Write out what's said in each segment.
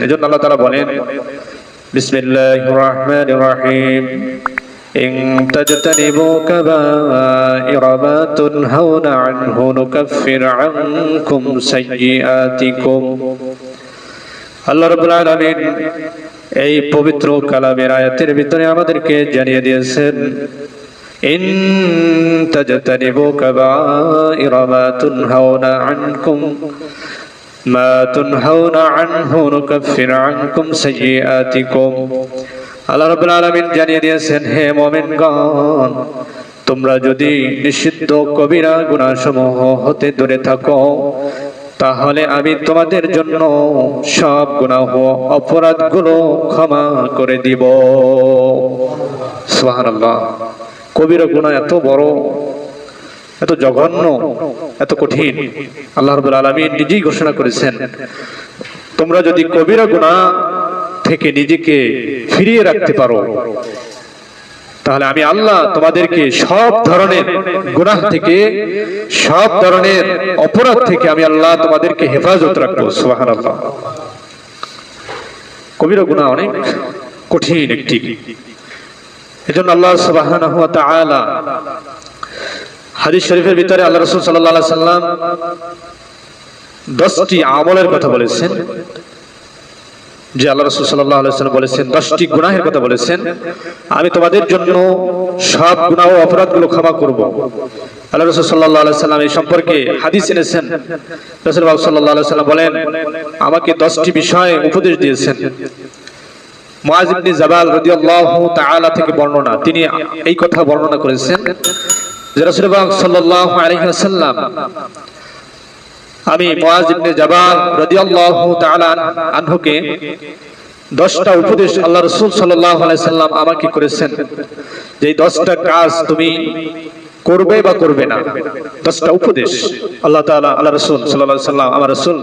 এজন্য আল্লাহ তাআলা বলেন বিসমিল্লাহির রহমানির রহিম ইন তাজতানিবু কাবাইরা মা তুনহাউনা আনহু নুকাফির আনকুম সাইয়্যাতিকুম। আল্লাহ রাব্বুল আলামিন এই পবিত্র কালামের আয়াতের ভিতরে আমাদেরকে জানিয়ে দিয়েছেন ইন তাজতানিবু কাবাইরা মা তুনহাউনা আনকুম মা তুনহাউনা আনহু নুকাফির আনকুম সাইয়্যাতিকুম। আল্লাহ রাব্বুল আলামিন জানিয়ে দিয়েছেন, হে মুমিনগণ, তোমরা যদি নিষিদ্ধ কবিরা গুনাহসমূহ হতে দূরে থাকো তাহলে আমি তোমাদের জন্য সব গুনাহ অপরাধগুলো ক্ষমা করে দিব। সুবহানাল্লাহ। কবিরা গুনাহ এত বড়, এত জঘন্য, এত কঠিন, আল্লাহ রাব্বুল আলামিন নিজেই ঘোষণা করেছেন, তোমরা যদি কবিরা গুনাহ থেকে নিজেকে ফিরিয়ে রাখতে পারো তাহলে আমি আল্লাহ তোমাদেরকে সব ধরনের গুনাহ থেকে, সব ধরনের অপরাধ থেকে আমি আল্লাহ তোমাদেরকে হেফাজত রাখবো। সুবহানাল্লাহ। কবিরা গুনাহ অনেক কঠিন একটি, এজন্য আল্লাহ সুবহানাহু ওয়া তাআলা হাদিস শরীফের ভিতরে আল্লাহ রাসূল সাল্লাল্লাহু আলাইহি সাল্লাম 10টি আমলের কথা বলেছেন, যে আল্লাহ রাসূল সাল্লাল্লাহু আলাইহি সাল্লাম বলেছেন 10টি গুনাহের কথা বলেছেন, আমি তোমাদের জন্য সব গুনাহ ও অপরাধগুলো ক্ষমা করব। আল্লাহ রাসূল সাল্লাল্লাহু আলাইহি সাল্লাম এই সম্পর্কে হাদিস এনেছেন। রাসূল সাল্লাল্লাহু আলাইহি সাল্লাম বলেন, আমাকে 10টি বিষয়ে উপদেশ দিয়েছেন। মুআয ইবনে জাবাল রাদিয়াল্লাহু তাআলা থেকে বর্ণনা, তিনি এই কথা বর্ণনা করেছেন যে রাসূলুল্লাহ সাল্লাল্লাহু আলাইহি ওয়াসাল্লাম, আমি মুআয ইবনে জাবাল রাদিয়াল্লাহু তাআলা আনহুকে 10টা উপদেশ আল্লাহ রাসূল সাল্লাল্লাহু আলাইহি সাল্লাম আমাকে করেছেন, যে এই 10টা কাজ তুমি করবে বা করবে না। 10টা উপদেশ আল্লাহ তাআলা আল্লাহ রাসূল সাল্লাল্লাহু আলাইহি সাল্লাম, আমার রাসূল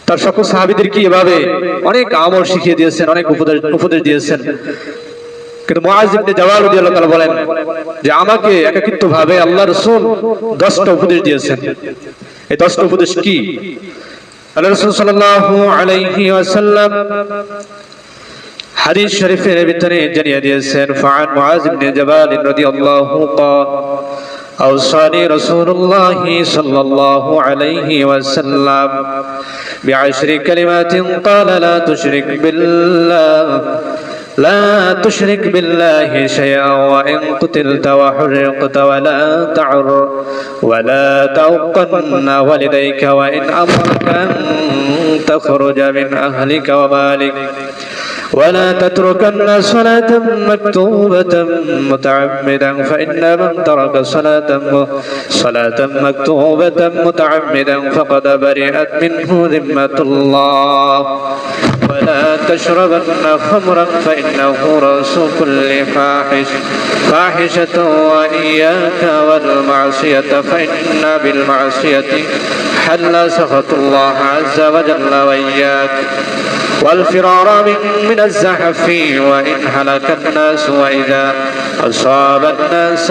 তার সকল সাহাবীদেরকে এভাবে অনেক আমল শিখিয়ে দিয়েছেন, অনেক উপদেশ দিয়েছেন। কিন্তু মুআয ইবনে জাবাল রাদিয়াল্লাহু তাআলা বলেন যে আমাকে একাকিত্বভাবে আল্লাহ রাসূল 10টা উপদেশ দিয়েছেন। এই 10টা উপদেশ কি? আল্লাহ রাসূল সাল্লাল্লাহু আলাইহি ওয়াসাল্লাম হাদিস শরীফের ভিতরে জানিয়ে দিয়েছেন, ফাআন মুআয ইবনে জাবাল রাদিয়াল্লাহু ক্বাল أوصاني رسول الله صلى الله عليه وسلم بعشر كلمات قال لا تشرك بالله شيئا وإن قتلت وحرقت ولا تعقن والديك وإن أمرك أن تخرج من أهلك ومالك ولا تتركن صلاة مكتوبة متعمدا فإن من ترك صلاة مكتوبة متعمدا فقد برئت منه ذمة الله ولا تشربن خمرا فإنه رأس كل فاحشة وإياك والمعصية فإن بالمعصية حل سخط الله عز وجل وإياك والفرار من الزحف وإن هلك الناس وإذا أصاب الناس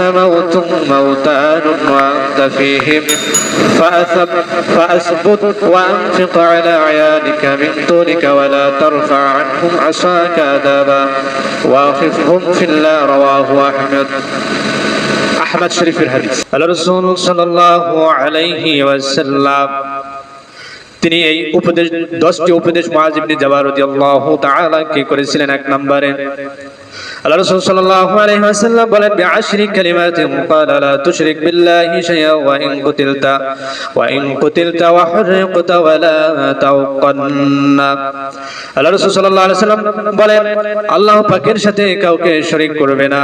موتان وأنت فيهم فأثبت وأنفق على عيالك من طولك ولا ترفع عنهم عصاك أدابا واخفهم في الله رواه أحمد شريف الحديث الرسول صلى الله عليه وسلم তিনি এই উপদেশ 10টি উপদেশ মুআয ইবনে জাবাল রাদিয়াল্লাহু তাআলা কে করেছিলেন। এক নম্বরে আল্লাহ রাসূল সাল্লাল্লাহু আলাইহি ওয়াসাল্লাম বলেন, বিআশরি কালিমাতিন ক্বালা লা তুশরিক বিল্লাহি শাইআ ওয়া ইন কুতিলতা ওয়া হুররিকতা ওয়া লা তাওকান্না। আল্লাহ রাসূল সাল্লাল্লাহু আলাইহি ওয়াসাল্লাম বলেন, আল্লাহ পাকের সাথে কাউকে শরীক করবে না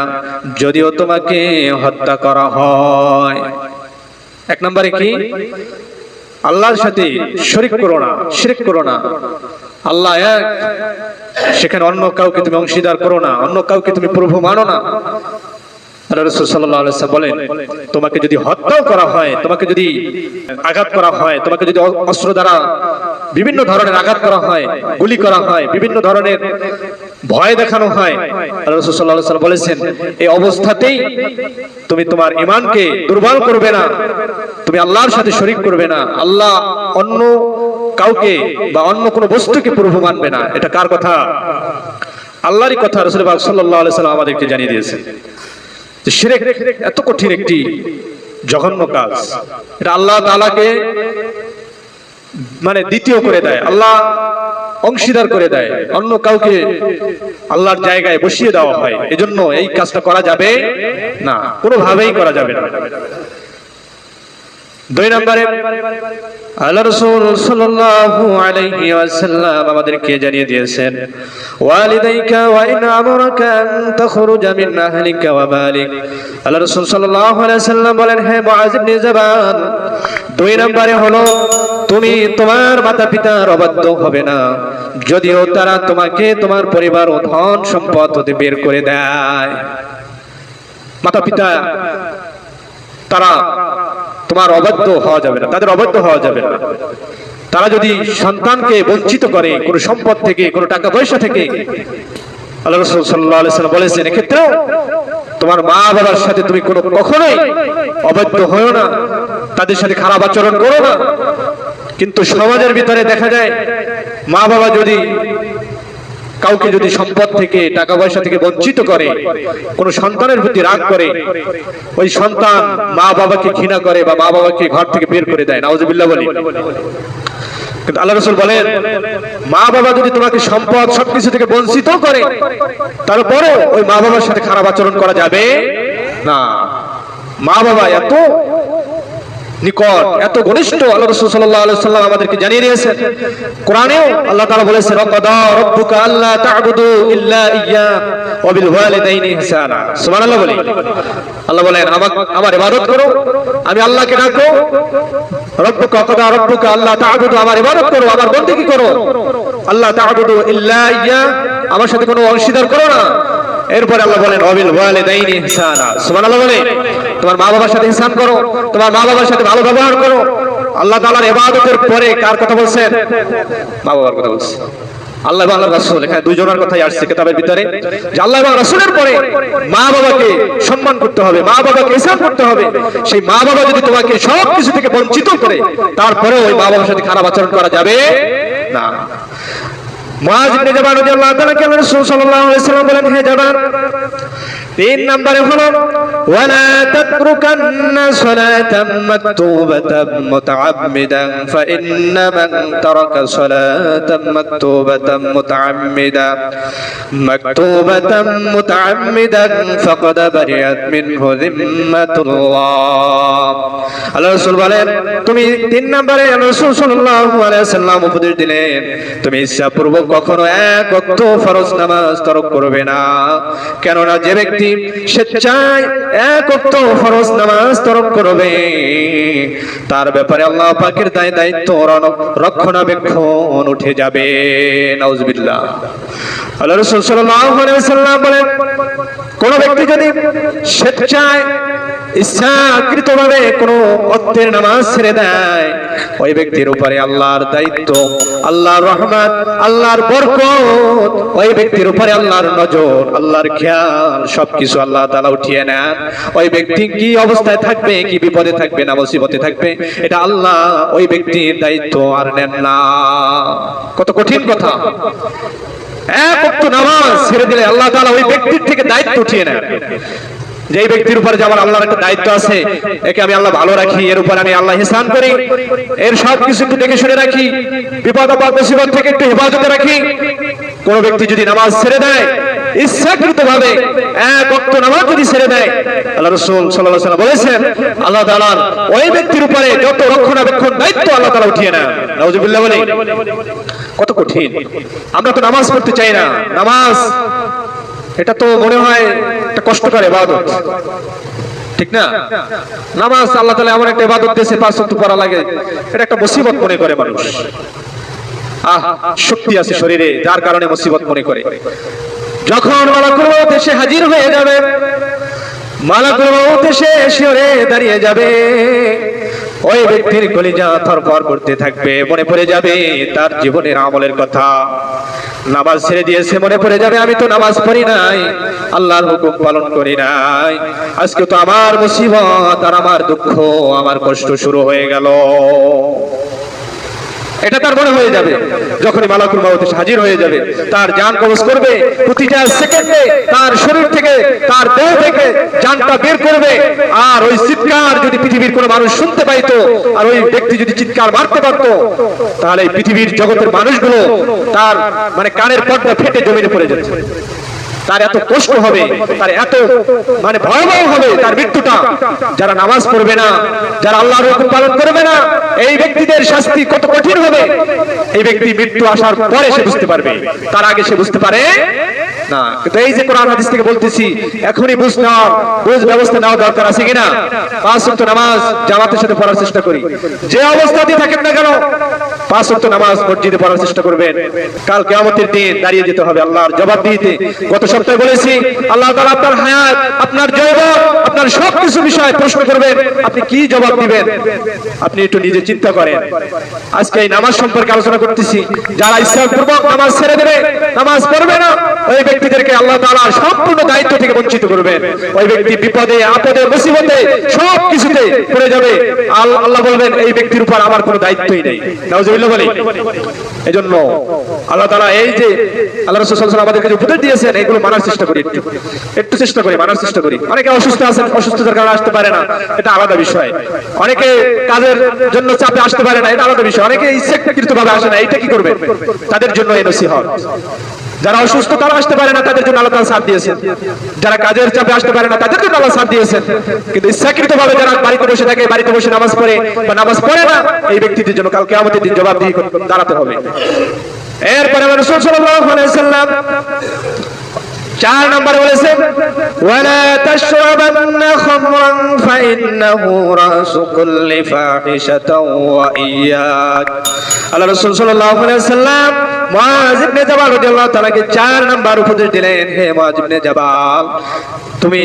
যদিও তোমাকে হত্যা করা হয়। এক নম্বরে কি? আল্লাহর সাথে শরীক করো না, শিরক করো না। আল্লাহ এক, সেখানে অন্য কাউকে তুমি অংশীদার করো না, অন্য কাউকে তুমি প্রভু মানো না। আল্লাহ রাসূল সাল্লাল্লাহু আলাইহি ওয়াসাল্লাম বলেন, তোমাকে যদি হত্যা করা হয়, তোমাকে যদি আঘাত করা হয়, তোমাকে যদি অস্ত্র দ্বারা বিভিন্ন ধরনের আঘাত করা হয়, গুলি করা হয়, বিভিন্ন ধরনের ভয় দেখানো হয়, আল্লাহ রাসূল সাল্লাল্লাহু আলাইহি ওয়াসাল্লাম বলেছেন এই অবস্থাতেই তুমি তোমার ঈমানকে দুর্বল করবে না, তুমি আল্লাহর সাথে শরীক করবে না। আল্লাহ অন্য কাউকে বা অন্য কোনো বস্তুকে প্রভু মানবে না। এটা কার কথা? আল্লাহরই কথা। রাসূল পাক সাল্লাল্লাহু আলাইহি ওয়াসাল্লাম আমাদেরকে জানিয়ে দিয়েছেন যে শিরক এত কঠিন একটি জঘন্য কাজ, এটা আল্লাহ তাআলাকে মানে দ্বিতীয় করে দেয়, আল্লাহ অংশীদার করে দেয়, অন্য কাউকে আল্লাহর জায়গায় বসিয়ে দেওয়া হয়। এজন্য এই কাজটা করা যাবে না, কোনোভাবেই করা যাবে না। দুই নম্বরে আল্লাহ রাসূল সাল্লাল্লাহু আলাইহি ওয়াসাল্লাম আমাদেরকে জানিয়ে দিয়েছেন, ওয়ালিদাইকা ওয়া ইন আমরাকা আন তাখরুজা মিন আহলিকা ওয়া মালিক। আল্লাহ রাসূল সাল্লাল্লাহু আলাইহি ওয়াসাল্লাম বলেন, হে মুআয ইবনে জাবাল, দুই নম্বরে হলো তুমি তোমার মাতা-পিতার অবাধ্য হবে না, যদিও তারা তোমাকে তোমার পরিবার ও ধন সম্পদ হতে বের করে দেয়। মাতা-পিতা তারা তোমার অবাধ্য হওয়া যাবে না, তাদের অবাধ্য হওয়া যাবে না। তারা যদি সন্তানকে বঞ্চিত করে কোনো সম্পদ থেকে, কোনো টাকা পয়সা থেকে, আল্লাহ রাসূল সাল্লাল্লাহু আলাইহি ওয়াসাল্লাম বলেছেন এক্ষেত্রে তোমার মা বাবার সাথে তুমি কখনোই অবাধ্য হয়ো না, তাদের সাথে খারাপ আচরণ করো না। কিন্তু সমাজের ভিতরে দেখা যায় মা বাবা যদি কাউকে যদি সম্পদ থেকে, টাকা পয়সা থেকে বঞ্চিত করে, কোন সন্তানের প্রতি রাগ করে, ওই সন্তান মা বাবাকে ঘৃণা করে বা মা বাবাকে ঘর থেকে বের করে দেয়, নাউযুবিল্লাহ বলি। কিন্তু আল্লাহ রাসূল বলেন, মা বাবা যদি তোমাকে সম্পদ সবকিছু থেকে বঞ্চিত করে, তারপরে ওই মা বাবার সাথে খারাপ আচরণ করা যাবে না। মা বাবা এত নিকট, এত ঘনিষ্ঠ, আল্লাহ রাসূল সাল্লাল্লাহু আলাইহি ওয়াসাল্লাম আমাদেরকে জানিয়ে দিয়েছেন। কোরআনেও আল্লাহ তাআলা বলেছেন, ওয়াকাদা রাব্বুকা আল্লা তা'বুদু ইল্লা ইয়্যা ওয়া বিল ওয়ালিদাইনি ইহসানা। সুবহানাল্লাহ বলি। আল্লাহ বলেন, আমার ইবাদত করো, আমি আল্লাহকে ডাকো। রাব্বুকা ওয়াকাদা রাব্বুকা আল্লা তা'বুদু, আমার ইবাদত করো, আমার বন্দেগী করো। আল্লা তা'বুদু ইল্লা ইয়্যা, আমার সাথে কোনো অংশীদার করো না। এরপর আল্লাহ বলেন, ওয়া বিল ওয়ালিদাইনি ইহসানা। সুবহানাল্লাহ বলে। তোমার মা বাবার সাথে ইহসান করো, তোমার মা বাবার সাথে ভালো ব্যবহার করো। আল্লাহ তাআলার ইবাদতের পরে কার কথা বলছেন? মা বাবার কথা বলছেন। আল্লাহ এবং আল্লাহর রাসূল, এখানে দুইজনের কথাই আসছে কিতাবের ভিতরে, যে আল্লাহ এবং রাসূলের পরে মা বাবাকে সম্মান করতে হবে, মা বাবাকে ইহসান করতে হবে। সেই মা বাবা যদি তোমাকে সব কিছু থেকে বঞ্চিত করে, তারপরে ওই মা বাবার সাথে খারাপ আচরণ করা যাবে না। মুআয ইবনে জাবাল রাদিয়াল্লাহু তাআলা কে রাসূল সাল্লাল্লাহু আলাইহি ওয়াসাল্লাম বলেন, হে জাবাল, তিন নম্বরে হলো ওয়ালা তাতরুকান্না সালাতাম মাকতুবাতাম মুতাআম্মিদান ফাইন্না মান তারাকা সালাতাম মাকতুবাতাম মুতাআম্মিদান ফাকাদ বারিয়াত মিনহু যিম্মাতুল্লাহ। আল্লাহ রাসূল বলেন, তুমি তিন নম্বরে রাসূল সাল্লাল্লাহু আলাইহি ওয়াসাল্লাম উপদেশ দিলেন, তুমি ইচ্ছাপূর্বক কখনো এক ওয়াক্ত ফরজ নামাজ তরক করবে না। কেননা যে ব্যক্তি স্বেচ্ছায় এক ওয়াক্ত ফরজ নামাজ তরক করবে, তার ব্যাপারে আল্লাহ পাকের দায়িত্ব রক্ষণাবেক্ষণ উঠে যাবে। নাউযুবিল্লাহ। আল্লাহ রাসূল সাল্লাল্লাহু আলাইহি ওয়াসাল্লাম বলেন, কোন ব্যক্তি যদি স্বেচ্ছায় ইচ্ছাকৃতভাবে কোনো ওয়াক্তের নামাজ ছেড়ে দেয়, ওই ব্যক্তির উপরে আল্লাহর দায়িত্ব, আল্লাহর রহমত, আল্লাহর বরকত, ওই ব্যক্তির উপরে আল্লাহর নজর, আল্লাহর খেয়াল, সবকিছু আল্লাহ তাআলা উঠিয়ে নেন। ওই ব্যক্তি কি অবস্থায় থাকবে, কি বিপদে থাকবে না মুসিবতে থাকবে, এটা আল্লাহ ওই ব্যক্তির দায়িত্ব আর নেন না। কত কঠিন কথা! এক ওয়াক্ত নামাজ ছেড়ে দিলে আল্লাহ তাআলা ওই ব্যক্তির থেকে দায়িত্ব উঠিয়ে নেন। যে ব্যক্তির উপরে যে আমার আল্লাহর একটা দায়িত্ব আছে, একে আমি আল্লাহ ভালো রাখি, এর উপর আমি আল্লাহ ইহসান করি, এর সব কিছু একটু দেখে শুনে রাখি, বিপদ আপদ মুসিবত থেকে একটু হেফাজতে রাখি। কোন ব্যক্তি যদি নামাজ ছেড়ে দেয়, ইচ্ছাকৃতভাবে এক ওয়াক্ত নামাজ যদি ছেড়ে দেয়, আল্লাহ রাসূল সাল্লাল্লাহু আলাইহি ওয়াসাল্লাম বলেছেন, আল্লাহ তাআলা ওই ব্যক্তির উপরে যত রক্ষণাবেক্ষণ দায়িত্ব আল্লাহ তাআলা উঠিয়ে নেন। নাউযুবিল্লাহ বলে। কত কঠিন! আমরা তো নামাজ পড়তে চাই না। নামাজ এটা তো মনে হয় একটা কষ্টকর ইবাদত, ঠিক না? নামাজ আল্লাহ তাআলা এমন একটা ইবাদত দিয়েছে, পাঁচ ওয়াক্ত পড়া লাগে, এটা একটা মুসিবত মনে করে মানুষ। শক্তি আছে শরীরে, যার কারণে মুসিবত মনে করে। যখন মালাকুল মউত এসে হাজির হয়ে যাবে, মালাকুল মউত এসে শিয়রে দাঁড়িয়ে যাবে, ওই ব্যক্তির কলিজা থরথর করতে থাকবে, মনে পড়ে যাবে তার জীবনের আমলের কথা। নামাজ ছেড়ে দিয়েছে, মনে পড়ে যাবে আমি তো নামাজ পড়ি নাই, আল্লাহর হুকুম পালন করি নাই, আজকে তো আমার মুসিবত আর আমার দুঃখ, আমার কষ্ট শুরু হয়ে গেল। এটা তার মনে হয়ে যাবে। যখনই মালাকুল মউত এসে হাজির হয়ে যাবে, তার জান কবজ করবে, প্রতিটা সেকেন্ডে তার শরীর থেকে, তার দেহ থেকে জানটা বের করবে। আর ওই চিৎকার যদি পৃথিবীর কোনো মানুষ শুনতে পাইতো, আর ওই ব্যক্তি যদি চিৎকার মারতে পারতো, তাহলে এই পৃথিবীর জগতের মানুষগুলো তার মানে কানের পর্দা ফেটে জমিনে পড়ে যেত। তার এত কষ্ট হবে, তার এত মানে ভয়াবহ হবে তার মৃত্যুটা। যারা নামাজ পড়বে না, যারা আল্লাহর হুকুম পালন করবে না, এই ব্যক্তিদের শাস্তি কত কঠিন হবে এই ব্যক্তি মৃত্যু আসার পরে সে বুঝতে পারবে, তার আগে সে বুঝতে পারে না। কিন্তু এই যে কোরআন হাদিস থেকে বলতেছি, এখনই বুঝ ব্যবস্থা নেওয়া দরকার আছে কিনা। 5 ওয়াক্ত নামাজ জামাতের সাথে পড়ার চেষ্টা করি, যে অবস্থাতেই থাকেন না কেন 5 ওয়াক্ত নামাজ মসজিদে পড়ার চেষ্টা করবেন। কাল কিয়ামতের দিন দাঁড়িয়ে যেতে হবে আল্লাহর জবাব দিতে। গত সপ্তাহে বলেছি, আল্লাহ তাআলা আপনার হায়াত, আপনার যৌবন, আপনার সবকিছু বিষয়ে প্রশ্ন করবেন, আপনি কি জবাব দিবেন? আপনি একটু নিজে চিন্তা করেন। আজকে এই নামাজ সম্পর্কে আলোচনা করতেছি। যারা ইচ্ছাপূর্বক নামাজ ছেড়ে দেবে, নামাজ পড়বে না, ওই ব্যক্তিদেরকে আল্লাহ তাআলা সম্পূর্ণ দায়িত্ব থেকে বঞ্চিত করবেন। ওই ব্যক্তি বিপদে, আপদে, মুসিবতে সব কিছুতে পড়ে যাবে। আল্লাহ বলবেন এই ব্যক্তির উপর আমার কোনো দায়িত্বই নেই। নাউজুবিল্লাহ বলি। এজন্য আল্লাহ তাআলা এই যে আল্লাহ রাসূল সাল্লাল্লাহু আলাইহি ওয়াসাল্লাম আমাদেরকে যে উপদেশ দিয়েছেন, এগুলো মানার চেষ্টা করি, একটু চেষ্টা করি মানার চেষ্টা করি। অনেকে অসুস্থ আছেন, অসুস্থতার কারণে আসতে পারে না, এটা আলাদা বিষয়। অনেকে কাজের জন্য চাপে আসতে পারে না, এটা আলাদা বিষয়। অনেকে ইচ্ছাকৃতভাবে আসে না, এটা কি করবেন? তাদের জন্য এই নসিহত। যারা অসুস্থ তারা আসতে পারে না, তাদের জন্য আল্লাহ তাআলা সাথ দিয়েছেন। যারা কাজের চাপে আসতে পারে না, তাদের জন্য আল্লাহ সাথ দিয়েছেন। কিন্তু ইচ্ছাকৃতভাবে যারা বাড়িতে বসে থাকে, বাড়িতে বসে নামাজ পড়ে বা নামাজ পড়ে না, এই ব্যক্তিদের জন্য কাল কিয়ামতের দিন জবাবদিহি দাঁড়াতে হবে। এরপরে রাসূল সাল্লাল্লাহু আলাইহি ওয়াসাল্লাম 4 নম্বরে বলেছেন, ওয়ালা তাশরাবান্না খামরান ফাইন্নাহু রাসু কুল্লি ফাহিশাতাও ওয়া ইয়্যাক। আল্লাহ রাসূল সাল্লাল্লাহু আলাইহি ওয়াসাল্লাম মুআয ইবনে জাবাল রাদিয়াল্লাহু তাআলাকে 4 নম্বর উপদেশ দিলেন, হে মুআয ইবনে জাবাল, তুমি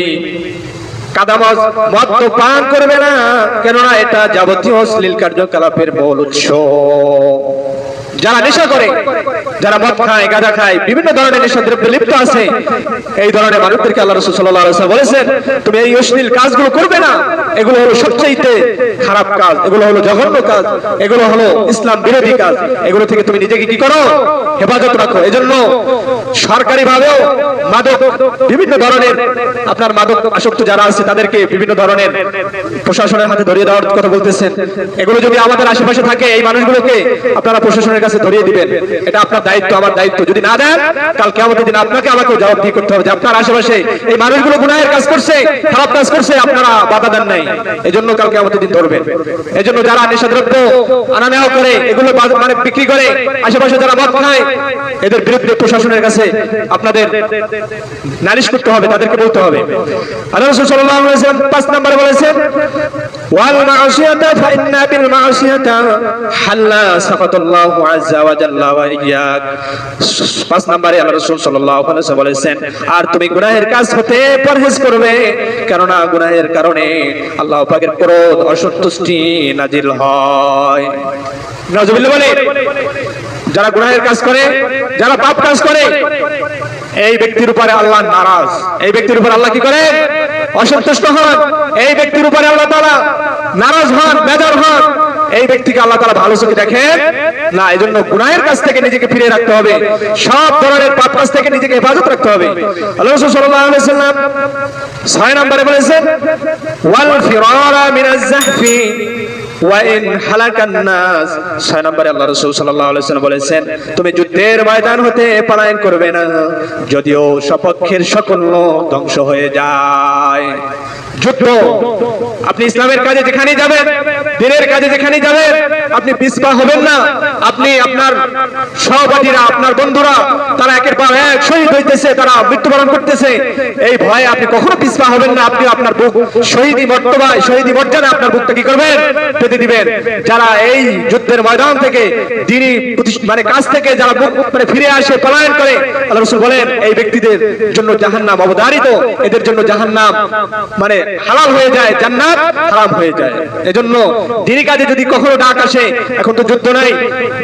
কাদামজ মদ তো পান করবে না, কেননা এটা যাবতীয় অশ্লীল কার্যকলাপের মূল উৎস। যারা নেশা করে, যারা মদ খায়, গাঁজা খায়, বিভিন্ন ধরনের নেশা দ্রব্যে লিপ্ত আছে, এই ধরনের মানুষদেরকে আল্লাহ রাসূল সাল্লাল্লাহু আলাইহি ওয়াসাল্লাম বলেছেন, তুমি এই অশ্লীল কাজগুলো করবে না। এগুলো হলো সবচেয়ে খারাপ কাজ, এগুলো হলো জঘন্য কাজ, এগুলো হলো ইসলাম বিরোধী কাজ। এগুলো থেকে তুমি নিজেকে কি করো? হেফাজত রাখো। এজন্য সরকারি ভাবেও মাদক, বিভিন্ন ধরনের আপনার মাদক আসক্ত যারা আছে তাদেরকে বিভিন্ন ধরনের প্রশাসনের হাতে ধরিয়ে দেওয়ার কথা বলতেছেন। এগুলো যদি আমাদের আশেপাশে থাকে, এই মানুষগুলোকে আপনারা প্রশাসনের কাছে ধরিয়ে দিবেন। এটা আপনার দায়িত্ব, আমার দায়িত্ব। যদি না দেন, কাল কিয়ামতের দিন আপনাকে আমাকেও জবাবদিহি করতে হবে যে আপনার আশেপাশে এই মানুষগুলো গুনাহের কাজ করছে, খারাপ কাজ করছে, আপনারা বাধা দেন নাই, এজন্য কাল কিয়ামতের দিন ধরবেন। এজন্য যারা নেশাদ্রব্য আনা নেওয়া করে, এগুলো মানে বিক্রি করে, আশেপাশে যারা মদ খায়, এদের বিরুদ্ধে প্রশাসনের কাছে আপনাদের নালিশ করতে হবে, তাদেরকে বলতে হবে। আল্লাহ রাসূল সাল্লাল্লাহু আলাইহি ওয়াসাল্লাম 5 নম্বরে বলেছেন, ওয়াল মা'সিয়াতা ফাইন্না বিল মা'সিয়াতা হাল্লা সাকাতাল্লাহু আযজা ওয়া জাল্লা ওয়া ইয়্যাক। 5 নম্বরে আল্লাহ রাসূল সাল্লাল্লাহু আলাইহি ওয়াসাল্লাম বলেছেন, আর তুমি গুনাহের কাজ হতে পরহেজ করবে, কেননা গুনাহের কারণে আল্লাহ পাকের ক্রোধ, অসন্তুষ্টি নাজিল হয়। নাউজুবিল্লাহ বলে। যারা গুনাহের কাজ করে, যারা পাপ কাজ করে, এই ব্যক্তির উপরে আল্লাহ নারাজ। এই ব্যক্তির উপর আল্লাহ কি করে? অসন্তুষ্ট হন। এই ব্যক্তির উপরে আল্লাহ তাআলা নারাজ হন, বেজার হন। এই ব্যক্তিকে আল্লাহ তাআলা ভালো চোখে দেখেন না। এজন্য গুনাহের কাছ থেকে নিজেকে ফিরে রাখতে হবে, সব ধরনের পাপ কাজ থেকে নিজেকে হেফাজত রাখতে হবে। আল্লাহ রাসূল সাল্লাল্লাহু আলাইহি ওয়াসাল্লাম 6 নম্বরে বলেছেন, ওয়াল ফিরারা মিনাজ যাহফি ওয়া ইন হালাকান নাস। 6 নম্বরে আল্লাহ রাসূল সাল্লাল্লাহু আলাইহি ওয়াসাল্লাম বলেছেন, তুমি যুদ্ধের ময়দান হতে পলায়ন করবে না, যদিও সপক্ষের সকল লোক ধ্বংস হয়ে যায়। যুদ্ধ, আপনি ইসলামের কাজে যেখানেই যাবেন, দ্বীনের কাজে যেখানেই যাবেন, আপনি পিছপা হবেন না। আপনি আপনার সহপাঠীরা, আপনার বন্ধুরা, তারা একের পর এক শহীদ হইতেছে, তারা মৃত্যুবরণ করতেছে, এই ভয়ে আপনি কখনো পিছপা হবেন না। আপনি আপনার বুক শহীদি মর্তবায়, শহীদি মর্যাদায় আপনার বুকটা কি করবেন? পেতে দিবেন। যারা এই যুদ্ধের ময়দান থেকে, দ্বীনি মানে কাজ থেকে যারা বুক মানে ফিরে আসে, পলায়ন করে, আল্লাহ রাসূল বলেন এই ব্যক্তিদের জন্য জাহান্নাম অবধারিত, এদের জন্য জাহান্নাম মানে হালাল হয়ে যায়, জান্নাত হারাম হয়ে যায়। এজন্য দিনী কাজে যদি কখনো ডাক আসে, এখন তো যুদ্ধ নাই,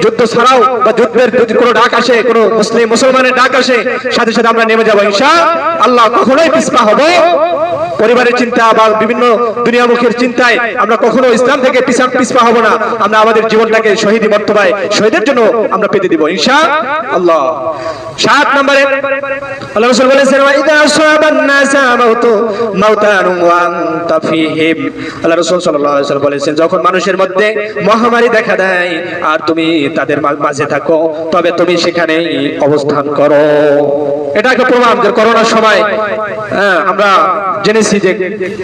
যুদ্ধ ছাড়াও বা যুদ্ধের যদি কোনো ডাক আসে, কোনো মুসলমানের ডাক আসে, সাথে সাথে আমরা নেমে যাবো ইনশাআল্লাহ। কখনোই পিছপা হব পরিবারের চিন্তা বা বিভিন্ন দুনিয়ামুখের চিন্তায় আমরা কখনো ইসলাম থেকে পিছপা হব না। আমরা আমাদের জীবনটাকে শহীদি মর্তবায় শহীদের জন্য আমরা পেতে দিব ইনশাআল্লাহ। 7 নম্বরে আল্লাহ রাসূল বলেছেন, ওয়া ইযা আসাবান নাসা মাউতান ওয়া আনতা ফীহিম। আল্লাহ রাসূল সাল্লাল্লাহু আলাইহি ওয়াসাল্লাম বলেছেন, যখন মানুষের মধ্যে মহামারী দেখা দেয় আর তুমি তাদের মাঝে থাকো, তবে তুমি সেখানে অবস্থান করো। এটা একটা প্রমাণ যে করোনার সময় আমরা জেনেছি যে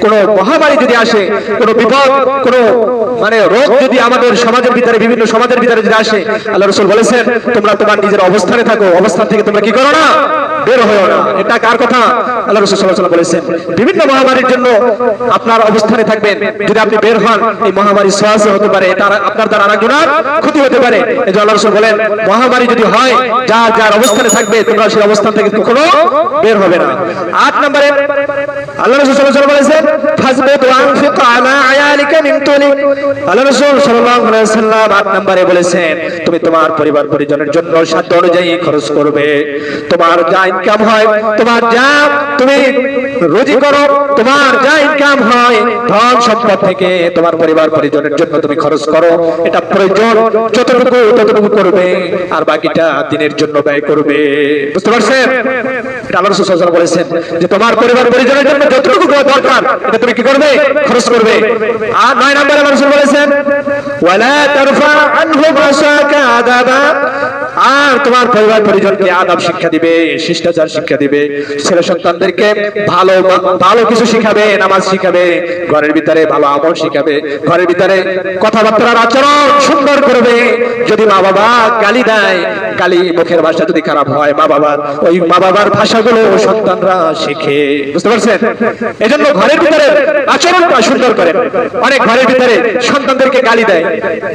কোন মহামারী যদি আসে, কোন বিপদ, কোন মানে রোগ যদি আমাদের সমাজের ভিতরে, বিভিন্ন সমাজের ভিতরে যদি আসে, আল্লাহ রাসূল বলেছেন তোমরা তোমার নিজের অবস্থানে থাকো, অবস্থান থেকে তোমরা কি করো না, বের হয়ো না। এটা কার কথা? আল্লাহ রাসূল সাল্লাল্লাহু আলাইহি ওয়াসাল্লাম বলেছেন বিভিন্ন মহামারীর জন্য আপনার অবস্থানে থাকবেন। যদি আপনি বের হন, এই মহামারী সওয়াসে হতে পারে, এটা আপনার দ্বারা আরেকজনের ক্ষতি হতে পারে। এই যে আল্লাহ রাসূল বলেন মহামারী যদি হয়, যার যার অবস্থানে থাকবে তোমরা সেই অবস্থান থেকে কখনো বের হবে না। 8 নম্বরে আল্লাহ রাসূল সাল্লাল্লাহু আলাইহি ওয়াসাল্লাম বলেছেন, ফাসবিত ওয়া আনফিক আলা আয়ালিকা মিন তুলি। আল্লাহ রাসূল সাল্লাল্লাহু আলাইহি ওয়াসাল্লাম 8 নম্বরে বলেছেন, তুমি তোমার পরিবার পরিজনের জন্য সাধ্য অনুযায়ী খরচ করবে। তোমার যা ইনকাম হয়, তোমার যা তুমি রুজি করো, তোমার যা ইনকাম হয় ধন সম্পদ থেকে তোমার পরিবার পরিজনের জন্য তুমি খরচ করো। এটা প্রয়োজন যতটুকু ততটুকু করবে, আর বাকিটা দিনের জন্য ব্যয় করবে। বুঝতে পারছেন? এটা আল্লাহ রাসূল সাল্লাল্লাহু আলাইহি ওয়াসাল্লাম বলেছেন যে তোমার পরিবার পরিজনের জন্য যতটুকু দরকার এটা তুমি কি করবে, খরচ করবে। আর 9 নম্বরে আল্লাহ রাসূল বলেছেন, ওয়ালা তারফা আনহু বাসাকা আদাবা। আর তোমার পরিবার পরিজনকে আদব শিক্ষা দিবে, শিষ্টাচার শিক্ষা দিবে, ছেলে সন্তানদেরকে ভালো ভালো কিছু শিখাবে, নামাজ শিখাবে, ঘরের ভিতরে ভালো আমল শিখাবে, ঘরের ভিতরে কথাবার্তার আচরণ সুন্দর করবে। যদি মা বাবা গালি দেয়, গালি মুখের ভাষা যদি খারাপ হয়, ওই মা বাবার ভাষাগুলো সন্তানরা শিখে। বুঝতে পারছেন? এজন্য ঘরের ভিতরে আচরণটা সুন্দর করেন। অনেক ঘরের ভিতরে সন্তানদেরকে গালি দেয়,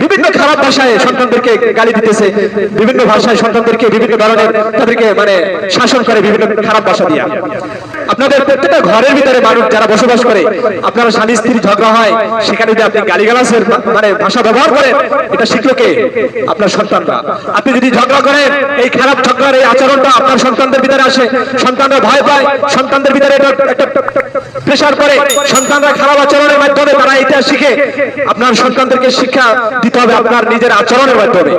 বিভিন্ন খারাপ ভাষায় সন্তানদেরকে গালি দিতেছে, বিভিন্ন ভাষায় সন্তানদেরকে বিভিন্ন ধরনের তাদেরকে মানে শাসন করে বিভিন্ন খারাপ ভাষা দিয়ে। আপনাদের প্রত্যেকটা ঘরের ভিতরে মানুষ যারা বসবাস করে, আপনারা স্বামী স্ত্রী ঝগড়া হয়, সেখানে যদি আপনি গালিগালাজের মানে ভাষা ব্যবহার করেন, এটা শিখলো কে? আপনার সন্তানরা। আপনি যদি ঝগড়া করেন, এই খারাপ ঝগড়ার এই আচরণটা আপনার সন্তানদের ভিতরে আসে, সন্তানরা ভয় পায়, সন্তানদের ভিতরে এটা একটা প্রেসার করে, সন্তানরা খারাপ আচরণের মাধ্যমে তারা এটা শিখে। আপনার সন্তানদেরকে শিক্ষা দিতে হবে আপনার নিজের আচরণের মাধ্যমে।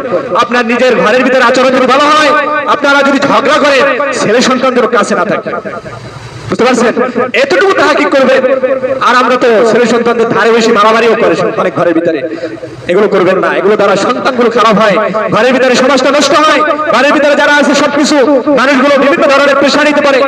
আপনার নিজের ঘরের ভিতরে আচরণ যদি ভালো হয়, আপনারা যদি ঝগড়া করেন, ছেলে সন্তানদের কাছে না থাকে। বুঝতে পারছেন? এতটুকু তাহাকিক করবেন। আর আমরা তো ছেলে সন্তানদের ধারে বেশি মারামারিও করে অনেক ঘরের ভিতরে। এগুলো করবেন না, এগুলো দ্বারা সন্তানগুলো খারাপ হয়, ঘরের ভিতরে সমাজটা নষ্ট হয়। ঘরের ভিতরে যারা আছে সবকিছু মানুষগুলো বিভিন্ন ধরনের প্রেশার নিতে পারে।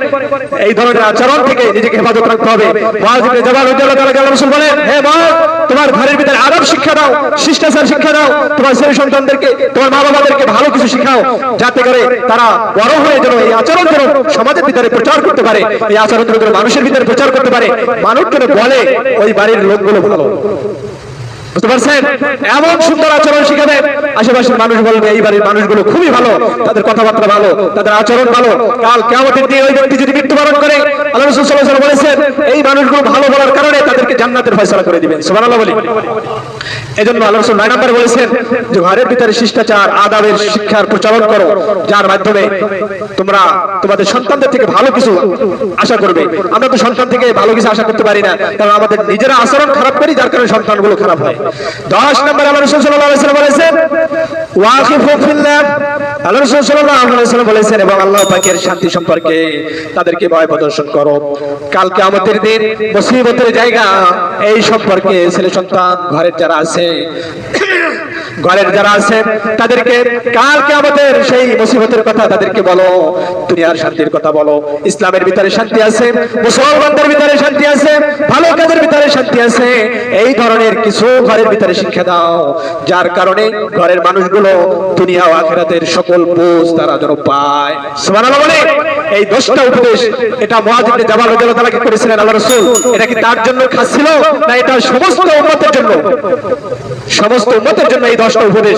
এই ধরনের আচরণ থেকে নিজেকে হেফাজত রাখতে হবে। মুআয ইবনে জাবাল রাদিয়াল্লাহু তাআলা আল্লাহ রাসূল বলেন, হে মুআয, তোমার ঘরের ভিতরে আদব শিক্ষা দাও, শিষ্টাচার শিক্ষা দাও, তোমার ছেলে সন্তানদেরকে, তোমার মা বাবাদেরকে ভালো কিছু শিখাও, যাতে করে তারা বড় হয়ে যেন এই আচরণ যেন সমাজের ভিতরে প্রচার করতে পারে, এই আচরণ যেন মানুষের ভিতরে প্রচার করতে পারে, মানুষ যেন বলে ওই বাড়ির লোকগুলো ভালো। বুঝতে পারছেন? এমন সুন্দর আচরণ শিখাবে, আশেপাশের মানুষ বলবে এই বাড়ির মানুষগুলো খুবই ভালো, তাদের কথাবার্তা ভালো, তাদের আচরণ ভালো। কাল কিয়ামতের দিনে ওই ব্যক্তি যদি মৃত্যুবরণ করে, আল্লাহ রাসূল সাল্লাল্লাহু আলাইহি ওয়াসাল্লাম বলেছেন এই মানুষগুলো ভালো বলার কারণে তাদেরকে জান্নাতের ফয়সালা করে দিবেন। সুবহানাল্লাহ বলি। এজন্য আল্লাহ রাসূল 9 নম্বরে বলেছেন যে ঘরের ভিতরে শিষ্টাচার আদবের শিক্ষার প্রচলন করো, যার মাধ্যমে তোমরা তোমাদের সন্তানদের থেকে ভালো কিছু আশা করবে। আমরা তো সন্তান থেকে ভালো কিছু আশা করতে পারি না, কারণ আমাদের নিজেরা আচরণ খারাপ করি, যার কারণে সন্তানগুলো খারাপ হয়। 10 নম্বরে আল্লাহ রাসূল সাল্লাল্লাহু আলাইহি ওয়াসাল্লাম বলেছেন, ওয়াকিফু ফিল্লাহ। আল্লাহ রাসূল সাল্লাল্লাহু আলাইহি ওয়াসাল্লাম বলেছেন, এবং আল্লাহ পাকের শান্তি সম্পর্কে তাদেরকে ভয় প্রদর্শন করো। কাল কিয়ামতের দিন মুসিবতের জায়গা এই সম্পর্কে ছেলে সন্তান ঘরের যারা আছে তাদেরকে কাল কিয়ামতের সেই মুসিবতের কথা তাদেরকে বলো, দুনিয়ার শান্তির কথা বলো। ইসলামের ভিতরে শান্তি আছে, মুসলমানদের ভিতরে শান্তি আছে, ভালো কাজের ভিতরে শান্তি আছে, এই ধরনের কিছু ঘরের ভিতরে শিক্ষা দাও, যার কারণে ঘরের মানুষগুলো দুনিয়া ও আখিরাতের সকল বোঝ তারা যেন পায়। সুবহানাল্লাহ বলে। এই 10টা উপদেশ এটা মুআয ইবনে জাবাল রাদিয়াল্লাহু তাআলা করেছিলেন আল্লাহ রাসূল। এটা কি তার জন্য খাস ছিল, না এটা সমস্ত উম্মতের জন্য? সমস্ত উম্মতের জন্য এই 10টা উপদেশ।